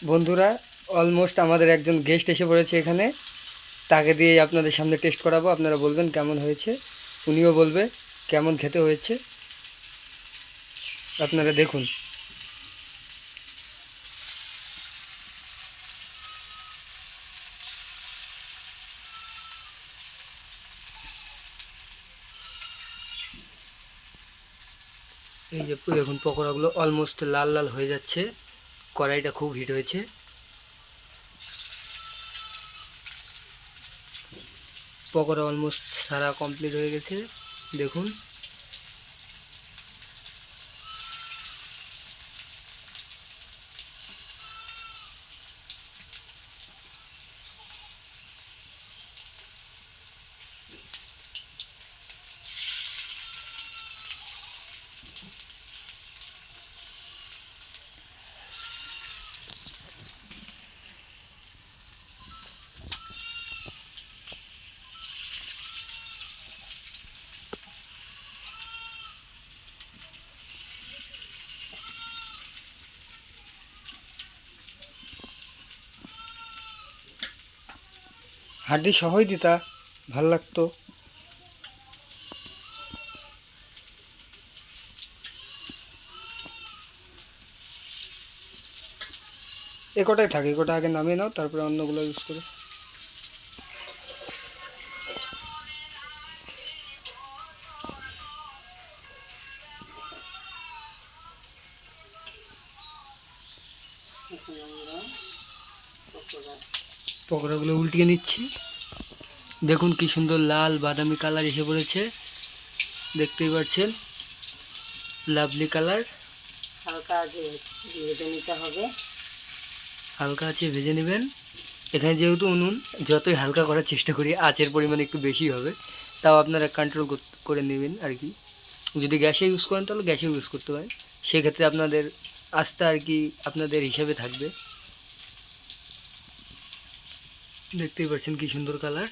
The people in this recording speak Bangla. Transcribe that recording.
বন্ধুরা, অলমোস্ট আমাদের একজন গেস্ট এসে পড়েছে এখানে। তাকে দিয়ে আপনাদের সামনে টেস্ট করাবো। আপনারা বলবেন কেমন হয়েছে, উনিও বলবে কেমন খেতে হয়েছে। আপনারা দেখুন। এই যে দেখুন, পকোড়াগুলো অলমোস্ট লাল লাল হয়ে যাচ্ছে। কড়াইটা খুব হিট হয়েছে। পকোড়া অলমোস্ট সারা কমপ্লিট হয়ে গেছে, দেখুন। হাড্ডি সহই দিতা, ভাল লাগতো। এ কটাই থাকে, এ কটা আগে নামিয়ে নাও, তারপরে অন্যগুলো ইউজ করে। পকোড়াগুলো উল্টিয়ে নিচ্ছি। দেখুন কি সুন্দর লাল বাদামি কালার এসে পড়েছে, দেখতেই পাচ্ছেন। Lovely colour. হালকা আছে ভেজে নিতে হবে। হালকা আছে ভেজে নেবেন। এখানে যেহেতু উনুন, যতই হালকা করার চেষ্টা করি আঁচের পরিমাণ একটু বেশি হবে, তাও আপনারা কন্ট্রোল করে নেবেন আর কি। যদি গ্যাসে ইউজ করেন তাহলে গ্যাসে ইউজ করতে পারেন, সেক্ষেত্রে আপনাদের আস্তে আর কি আপনাদের হিসাবে থাকবে। দেখতেই পাচ্ছেন কি সুন্দর কালার।